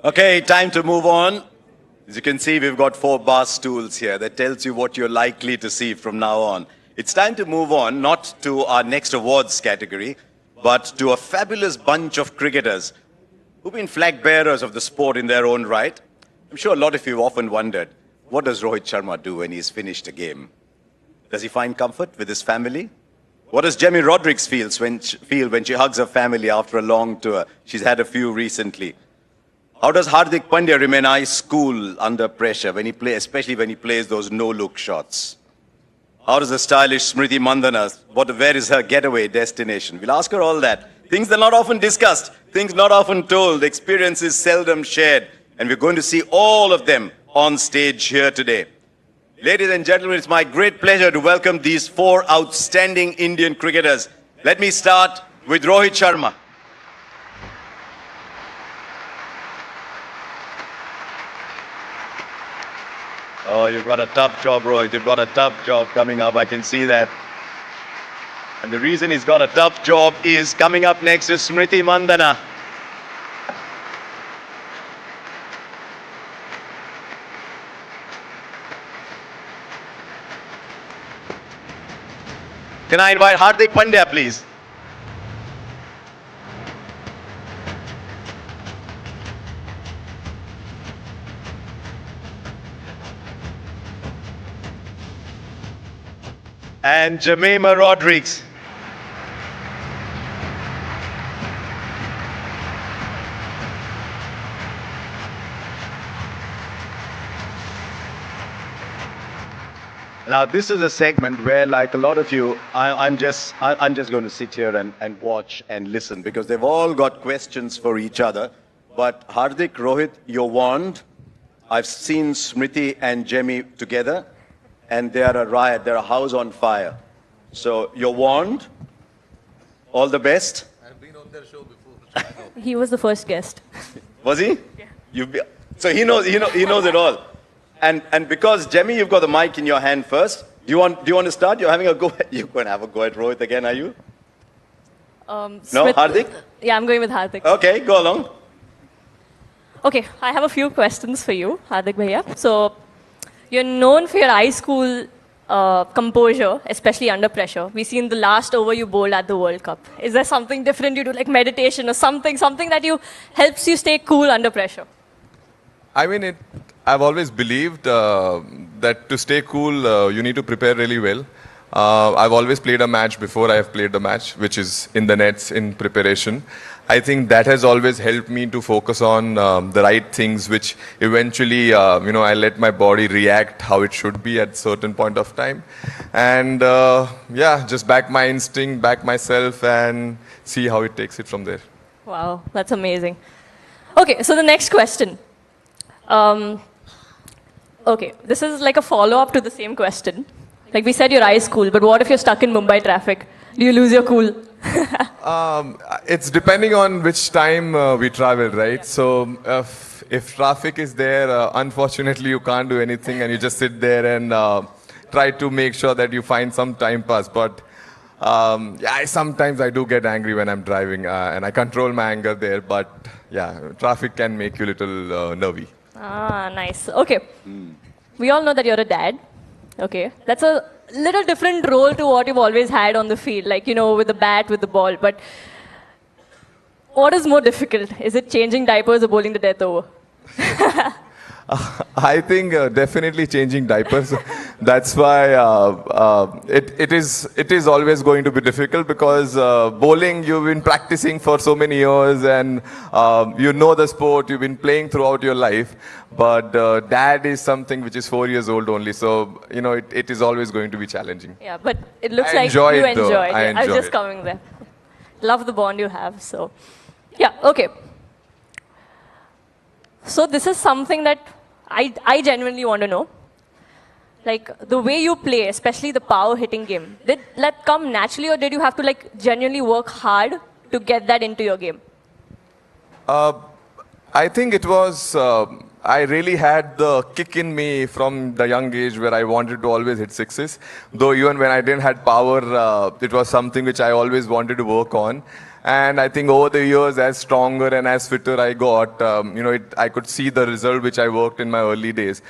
Okay, time to move on. As you can see, we've got 4 bar stools here. That tells you what you're likely to see from now on. It's time to move on, not to our next awards category, but to a fabulous bunch of cricketers who've been flag bearers of the sport in their own right. I'm sure a lot of you have often wondered, what does Rohit Sharma do when he's finished a game? Does he find comfort with his family? What does Jamie Rodrigues feel when she hugs her family after a long tour? She's had a few recently. How does Hardik Pandya remain ice cool under pressure when he especially when he plays those no-look shots? How does the stylish Smriti Mandhana, where is her getaway destination? We'll ask her all that. Things that are not often discussed, things not often told, experiences seldom shared. And we're going to see all of them on stage here today. Ladies and gentlemen, it's my great pleasure to welcome these 4 outstanding Indian cricketers. Let me start with Rohit Sharma. Oh, you've got a tough job, Rohit. You've got a tough job coming up. I can see that. And the reason he's got a tough job is coming up next is Smriti Mandhana. Can I invite Hardik Pandya, please? And Jamie Rodrigues. Now, this is a segment where, like a lot of you, I'm just going to sit here and watch and listen because they've all got questions for each other. But Hardik, Rohit, you're warned. I've seen Smriti and Jamie together, and they are a riot. They're a house on fire. So you're warned. All the best. I've been on their show before. He was the first guest. Was he? Yeah. So he knows it all. And because Jamie, you've got the mic in your hand first. Do you want to start? You're having a go. You're going to have a go at Rohit again, are you? No, Hardik? Yeah, I'm going with Hardik. Okay, go along. Okay, I have a few questions for you, Hardik Bhaiya. So, you're known for your ice cool composure, especially under pressure. We see in the last over you bowled at the World Cup. Is there something different you do, like meditation or something that helps you stay cool under pressure? I mean, I've always believed that to stay cool, you need to prepare really well. I've always played a match before I have played the match, which is in the nets in preparation. I think that has always helped me to focus on the right things, which eventually, I let my body react how it should be at a certain point of time. And just back my instinct, back myself, and see how it takes it from there. Wow, that's amazing. Okay, so the next question. Okay, this is like a follow-up to the same question. Like we said, your ice cool, but what if you're stuck in Mumbai traffic? Do you lose your cool? It's depending on which time we travel, right? Yeah. So if traffic is there, unfortunately you can't do anything and you just sit there and try to make sure that you find some time pass. But sometimes I do get angry when I'm driving and I control my anger there. But yeah, traffic can make you a little nervy. Ah, nice. Okay. We all know that you're a dad. Okay. That's a little different role to what you've always had on the field, like, with the bat, with the ball. But what is more difficult? Is it changing diapers or bowling the death over? I think definitely changing diapers. That's why it is always going to be difficult because bowling you've been practicing for so many years and you know the sport, you've been playing throughout your life. But dad is something which is 4 years old only, so it is always going to be challenging. Yeah, but it looks like you enjoy it. I was just coming there. Love the bond you have. So, yeah, okay. So this is something that I genuinely want to know. Like the way you play, especially the power hitting game, did that come naturally or did you have to genuinely work hard to get that into your game? I think it was, I really had the kick in me from the young age where I wanted to always hit sixes. Though even when I didn't have power, it was something which I always wanted to work on. And I think over the years, as stronger and as fitter I got, I could see the result which I worked in my early days.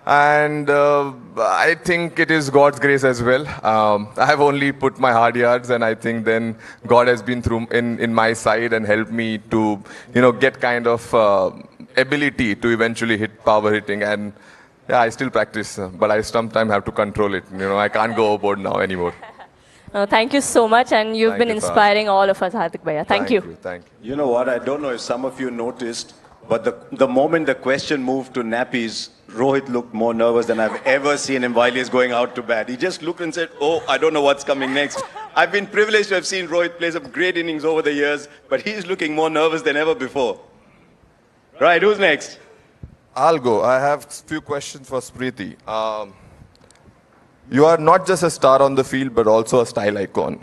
And I think it is God's grace as well. I have only put my hard yards, and I think then God has been through in my side and helped me to, get kind of ability to eventually hit power hitting. And yeah, I still practice, but I sometimes have to control it. I can't go overboard now anymore. Thank you so much, and you've Thank been you, inspiring all of us, Hardik Bhaiya. Thank you. Thank you. You know what? I don't know if some of you noticed, but the moment the question moved to nappies, Rohit looked more nervous than I've ever seen him while he's going out to bat. He just looked and said, "Oh, I don't know what's coming next." I've been privileged to have seen Rohit play some great innings over the years, but he's looking more nervous than ever before. Right, who's next? I'll go. I have a few questions for Smriti. You are not just a star on the field, but also a style icon.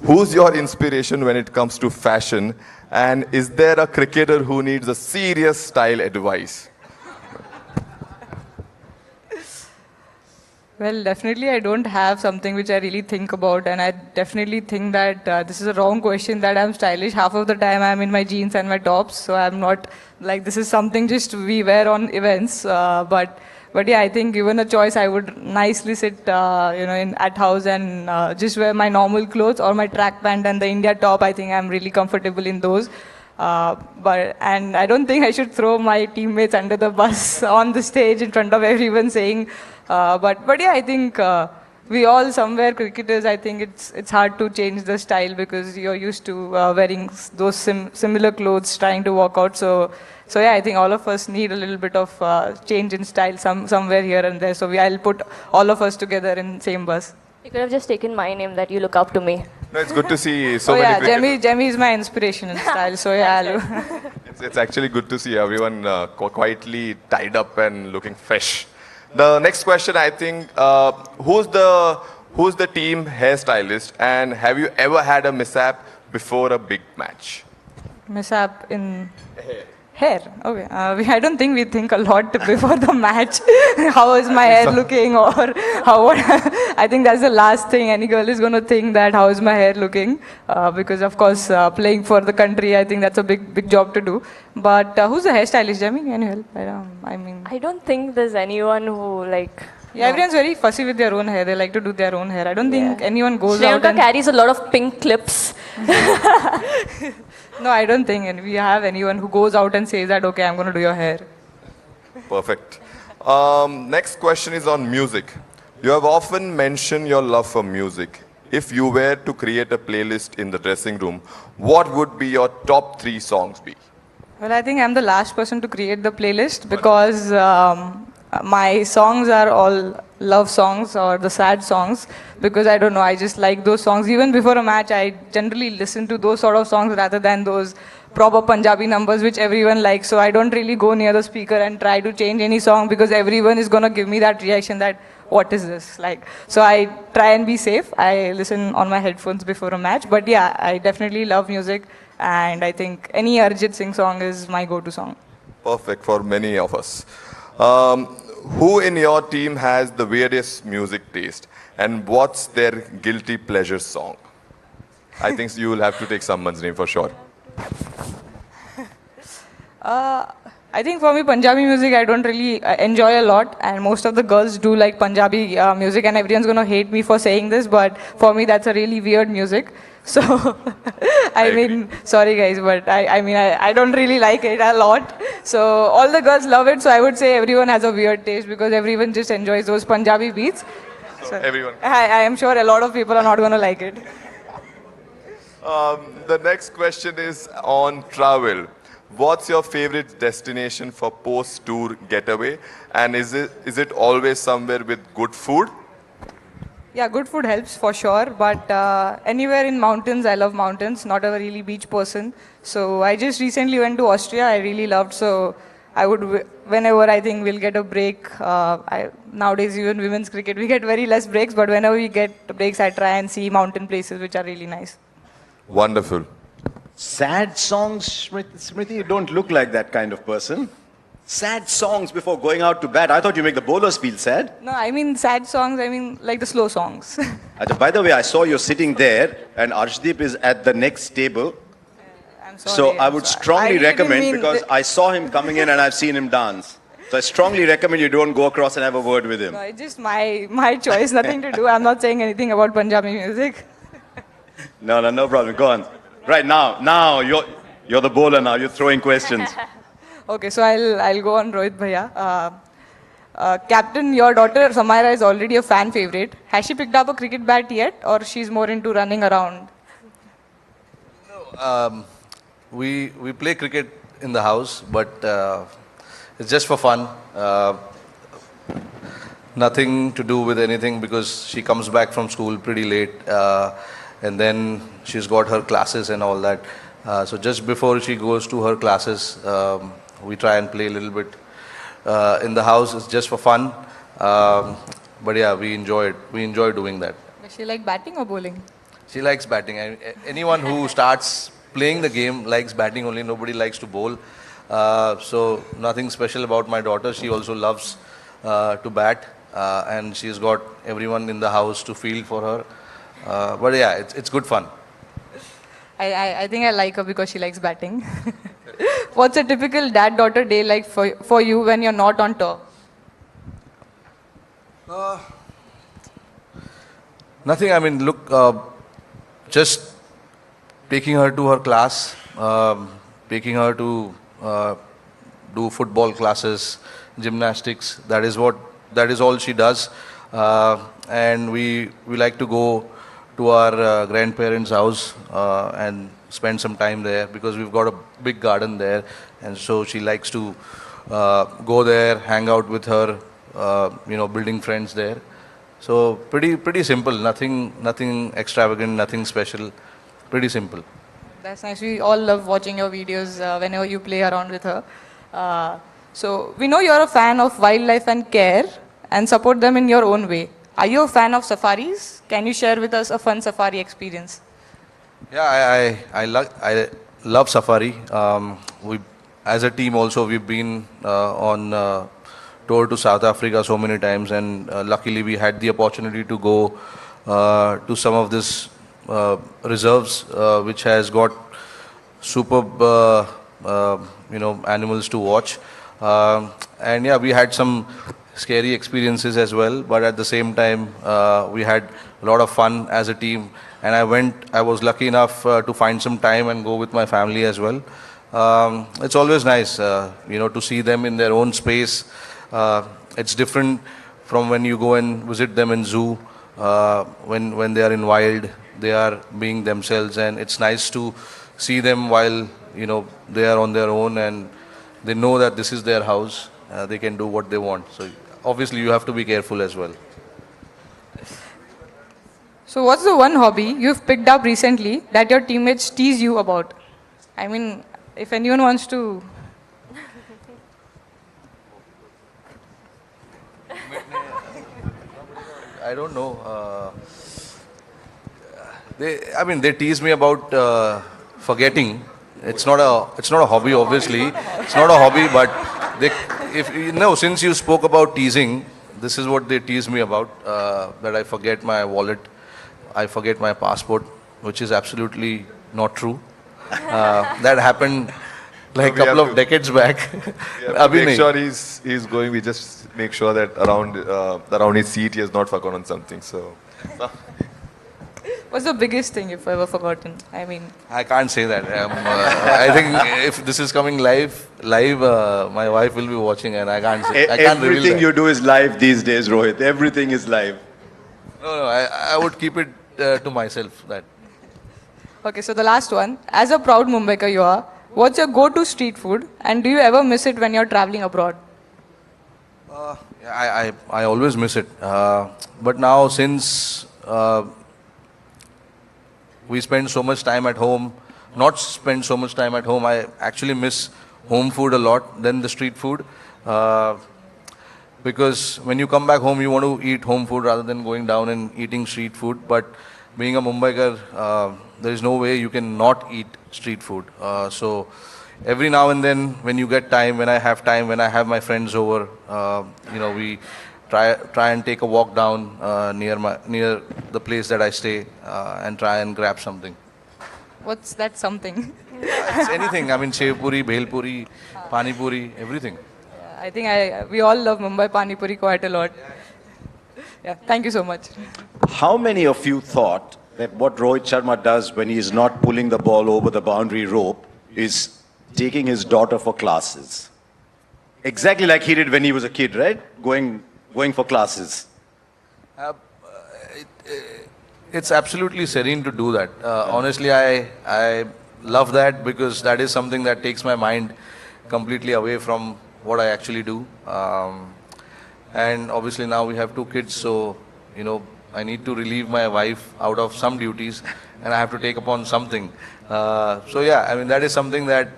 Who's your inspiration when it comes to fashion? And is there a cricketer who needs a serious style advice? Well, definitely I don't have something which I really think about, and I definitely think that this is a wrong question, that I'm stylish. Half of the time I'm in my jeans and my tops, so I'm not like, this is something just we wear on events. But yeah, I think given a choice, I would nicely sit, at house and just wear my normal clothes or my track pant and the India top. I think I'm really comfortable in those. And I don't think I should throw my teammates under the bus on the stage in front of everyone saying, but yeah, I think we all somewhere cricketers, I think it's hard to change the style because you're used to wearing those similar clothes, trying to walk out. So yeah, I think all of us need a little bit of change in style somewhere here and there. So I'll put all of us together in same bus. You could have just taken my name that you look up to me. No, it's good to see so oh many yeah, Jemmy is my inspiration in style. So yeah, it's actually good to see everyone quietly tied up and looking fresh. The next question, I think, who's the team hairstylist, and have you ever had a mishap before a big match? mishap in hair. Okay. I don't think we think a lot before the match. How is my hair looking, or how? I think that's the last thing any girl is going to think, that how is my hair looking, because of course playing for the country, I think that's a big job to do. But who's the hairstylist, Jamie? Can you help? I don't think there's anyone who like. Yeah, everyone's very fussy with their own hair. They like to do their own hair. I don't think anyone goes out and... carries a lot of pink clips. No, I don't think we have anyone who goes out and says that, okay, I'm going to do your hair. Perfect. Next question is on music. You have often mentioned your love for music. If you were to create a playlist in the dressing room, what would be your top 3 songs be? Well, I think I'm the last person to create the playlist because my songs are all love songs or the sad songs, because I don't know, I just like those songs. Even before a match, I generally listen to those sort of songs rather than those proper Punjabi numbers which everyone likes. So I don't really go near the speaker and try to change any song, because everyone is going to give me that reaction that, what is this? Like, so I try and be safe. I listen on my headphones before a match. But yeah, I definitely love music, and I think any Arjit Singh song is my go-to song. Perfect for many of us. Who in your team has the weirdest music taste, and what's their guilty pleasure song? I think you will have to take someone's name for sure. I think for me, Punjabi music I don't really enjoy a lot, and most of the girls do like Punjabi music, and everyone's going to hate me for saying this, but for me that's a really weird music. So, I mean, sorry guys, but I don't really like it a lot. So, all the girls love it, so I would say everyone has a weird taste, because everyone just enjoys those Punjabi beats. So everyone. I am sure a lot of people are not going to like it. The next question is on travel. What's your favorite destination for post-tour getaway? And is it always somewhere with good food? Yeah, good food helps for sure, but anywhere in mountains, I love mountains, not a really beach person. So I just recently went to Austria, I really loved, so I would, whenever I think we'll get a break, nowadays even women's cricket, we get very less breaks, but whenever we get breaks, I try and see mountain places which are really nice. Wonderful. Sad songs, Smriti, you don't look like that kind of person. Sad songs before going out to bat. I thought you make the bowlers feel sad. No, I mean sad songs, I mean like the slow songs. By the way, I saw you're sitting there and Arshdeep is at the next table. So I I'm would sorry. strongly really didn't recommend, mean because I saw him coming in and I've seen him dance. So I strongly recommend you don't go across and have a word with him. No, it's just my choice, nothing to do. I'm not saying anything about Punjabi music. No problem. Go on. Right now you're the bowler now. You're throwing questions. Okay, so I'll go on Rohit Bhaiya. Captain, your daughter Samaira is already a fan favorite. Has she picked up a cricket bat yet, or she's more into running around? We play cricket in the house, but it's just for fun. Nothing to do with anything, because she comes back from school pretty late, and then she's got her classes and all that. So just before she goes to her classes, we try and play a little bit in the house. It's just for fun. But yeah, we enjoy it. We enjoy doing that. Does she like batting or bowling? She likes batting. Anyone who starts playing the game likes batting only. Nobody likes to bowl. So nothing special about my daughter. She also loves to bat, and she's got everyone in the house to field for her. But yeah, it's good fun. I think I like her because she likes batting. What's a typical dad-daughter day like for you when you're not on tour? Nothing. I mean, look, just taking her to her class, taking her to do football classes, gymnastics. That is all she does. And we like to go to our grandparents' house and spend some time there, because we've got a big garden there, and so she likes to go there, hang out with her, building friends there. So pretty simple. Nothing extravagant, nothing special. Pretty simple. That's nice. We all love watching your videos whenever you play around with her. So we know you're a fan of wildlife and care and support them in your own way. Are you a fan of safaris? Can you share with us a fun safari experience? Yeah, I love safari. We, as a team also, we've been on tour to South Africa so many times, and luckily we had the opportunity to go to some of these reserves, which has got superb animals to watch. And yeah, we had some scary experiences as well, but at the same time we had a lot of fun as a team, and I was lucky enough to find some time and go with my family as well. It's always nice to see them in their own space. It's different from when you go and visit them in zoo. When they are in wild, they are being themselves, and it's nice to see them while they are on their own and they know that this is their house. They can do what they want. So obviously you have to be careful as well. So what's the one hobby you've picked up recently that your teammates tease you about? I mean, if anyone wants to... I don't know. They tease me about forgetting. It's not a hobby, obviously. It's not a hobby, but since you spoke about teasing, this is what they tease me about. That I forget my wallet, I forget my passport, which is absolutely not true. That happened like a couple of decades back. Make sure he's going. We just make sure that around his seat he has not forgotten something. So. What's the biggest thing you've ever forgotten? I mean, I can't say that. I think if this is coming live, my wife will be watching, and I can't say. I can't reveal Everything that. you do is live these days, Rohit. Everything is live. No, I would keep it to myself. That. okay, so the last one. As a proud Mumbaikar you are, what's your go-to street food, and do you ever miss it when you're traveling abroad? I always miss it. But now since we spend so much time at home, I actually miss home food a lot than the street food. Because when you come back home, you want to eat home food rather than going down and eating street food. But being a Mumbaikar, there is no way you can not eat street food. So every now and then, when you get time, when I have my friends over, we try and take a walk down near the place that I stay and try and grab something. What's that something? It's anything. I mean, Sev Puri, Bhel Puri, Pani Puri, everything. I think we all love Mumbai Pani Puri quite a lot. Yeah, thank you so much. How many of you thought that what Rohit Sharma does when he is not pulling the ball over the boundary rope is taking his daughter for classes? Exactly like he did when he was a kid, right? Going for classes. It's absolutely serene to do that. Honestly, I love that because that is something that takes my mind completely away from what I actually do. And obviously now we have 2 kids, so I need to relieve my wife out of some duties, and I have to take upon something. So yeah, I mean that is something that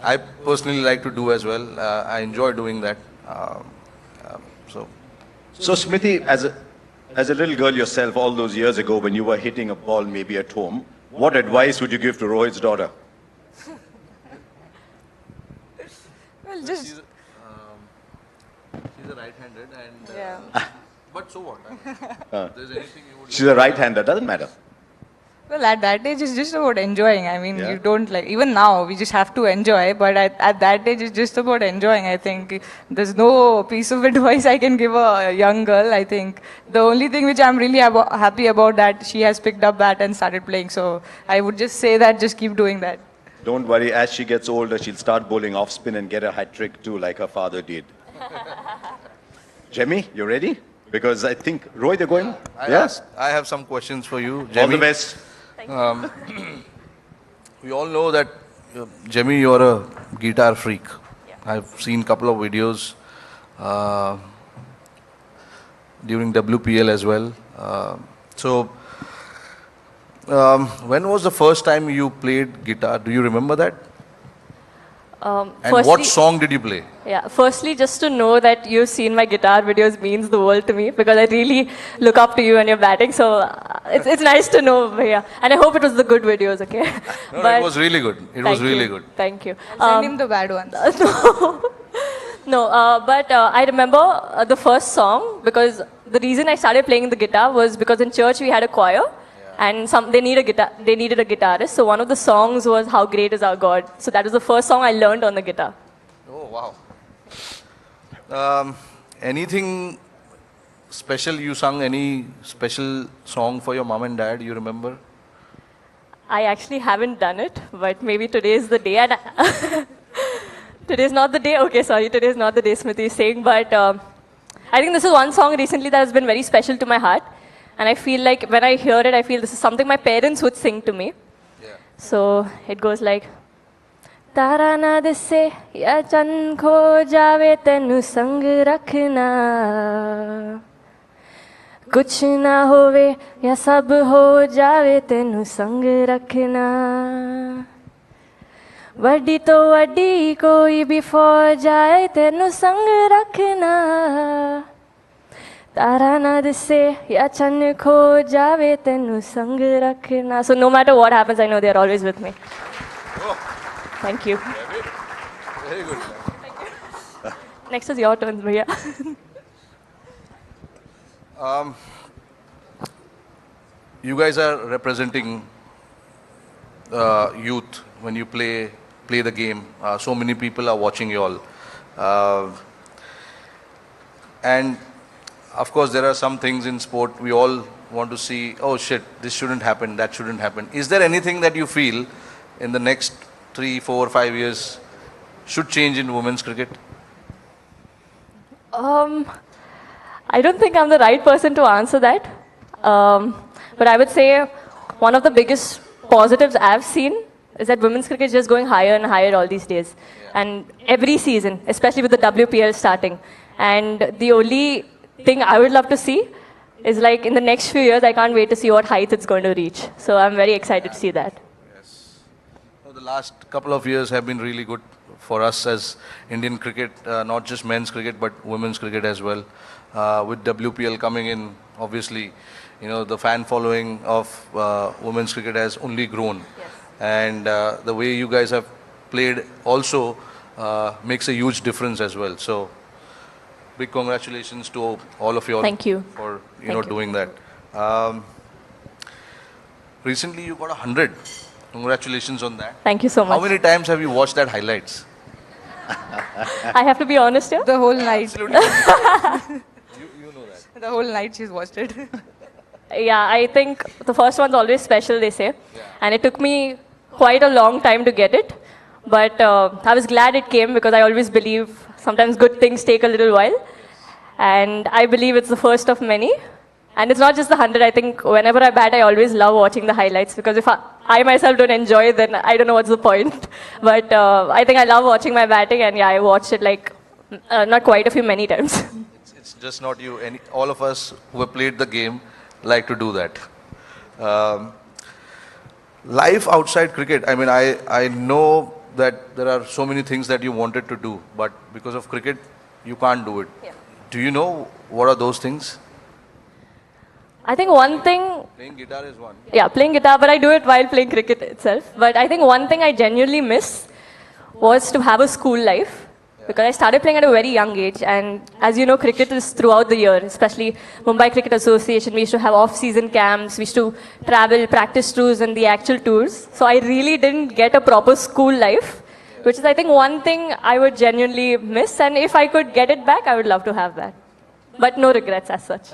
I personally like to do as well. I enjoy doing that. So Smriti, as a little girl yourself, all those years ago when you were hitting a ball maybe at home, what advice would you give to Rohit's daughter? Well, just she's a right-handed, and yeah. but so what? If there's anything you would. She's a right-hander, doesn't matter. Well, at that age, it's just about enjoying. I mean, Yeah. you don't like, even now, we just have to enjoy, but at that age, it's just about enjoying. I think there's no piece of advice I can give a young girl. I think the only thing which I'm really happy about that she has picked up bat and started playing. So I would just say that just keep doing that. Don't worry, as she gets older, she'll start bowling off spin and get a hat trick too, like her father did. Jemmy, you ready? Because I think, Rohit, you're going? Yes? I have some questions for you, All the Jemmy. best. We all know that, Jemmy, you're a guitar freak. Yeah. I've seen a couple of videos during WPL as well. When was the first time you played guitar? Do you remember that? And what Firstly- song did you play? Yeah, firstly, just to know that you've seen my guitar videos means the world to me because I really look up to you and your batting. So it's nice to know, Bhaiya. And I hope it was the good videos, okay? No, it was really good. It was Thank really you. good. Thank you. Send him the bad ones. No, but I remember the first song because the reason I started playing the guitar was because in church we had a choir. And they needed a guitarist. So one of the songs was "How Great Is Our God." So that was the first song I learned on the guitar. Oh, wow. Anything special you sung? Any special song for your mom and dad you remember? I actually haven't done it, but maybe today is the day. And today's not the day. Okay, sorry, today's not the day, Smriti is saying. But I think this is one song recently that has been very special to my heart. And I feel like when I hear it, I feel this is something my parents would sing to me. Yeah. So it goes like, तारा ना दिसे या चंद खो जावे तेनु संग रखना कुछ ना होवे या सब हो जावे तेनु संग रखना वड्डी तो वड्डी कोई भी फौज जाए तेनु संग रखना तारा ना दिसे या चंद खो जावे तेनु संग रखना. So no matter what happens, I know they are always with me. Thank you. Very good. Next is your turn, Bhaiya. You guys are representing youth when you play the game. So many people are watching you all. And of course, there are some things in sport we all want to see, oh shit, this shouldn't happen, that shouldn't happen. Is there anything that you feel in the next 3, 4, 5 years should change in women's cricket? I don't think I'm the right person to answer that. But I would say one of the biggest positives I've seen is that women's cricket is just going higher and higher all these days. And every season, especially with the WPL starting. And the only thing I would love to see is like in the next few years, I can't wait to see what height it's going to reach. So I'm very excited to see that. The last couple of years have been really good for us as Indian cricket, not just men's cricket, but women's cricket as well. With WPL coming in, obviously, the fan following of women's cricket has only grown. Yes. And the way you guys have played also makes a huge difference as well. So, big congratulations to all of you all. Thank you. For Thank you. doing that. Recently, you got 100 Congratulations on that. Thank you so much. How many times have you watched that highlights? I have to be honest here. The whole night. Absolutely. you know that. The whole night she's watched it. Yeah, I think the first one's always special, they say. And it took me quite a long time to get it. But I was glad it came because I always believe sometimes good things take a little while. And I believe it's the first of many. And it's not just the 100. I think whenever I bat, I always love watching the highlights because if I myself don't enjoy it, then I don't know what's the point. But I think I love watching my batting, and yeah, I watched it like not quite a few, many times. It's just not you. All of us who have played the game like to do that. Life outside cricket, I mean, I know that there are so many things that you wanted to do, but because of cricket, you can't do it. Yeah. Do you know what are those things? I think one thing, Playing guitar is one. yeah, playing guitar, but I do it while playing cricket itself. But I think one thing I genuinely miss was to have a school life. Because I started playing at a very young age, and as you know, cricket is throughout the year, especially Mumbai Cricket Association. We used to have off-season camps, we used to travel, practice tours, and the actual tours. So I really didn't get a proper school life, which is, I think, one thing I would genuinely miss. And if I could get it back, I would love to have that. But no regrets as such.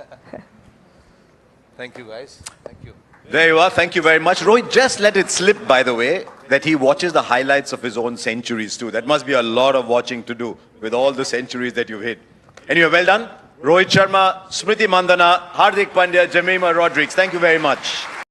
Thank you, guys. Thank you. There you are. Thank you very much. Rohit, just let it slip, by the way, that he watches the highlights of his own centuries too. That must be a lot of watching to do with all the centuries that you've hit. Anyway, well done. Rohit Sharma, Smriti Mandhana, Hardik Pandya, Jemima Rodriguez. Thank you very much.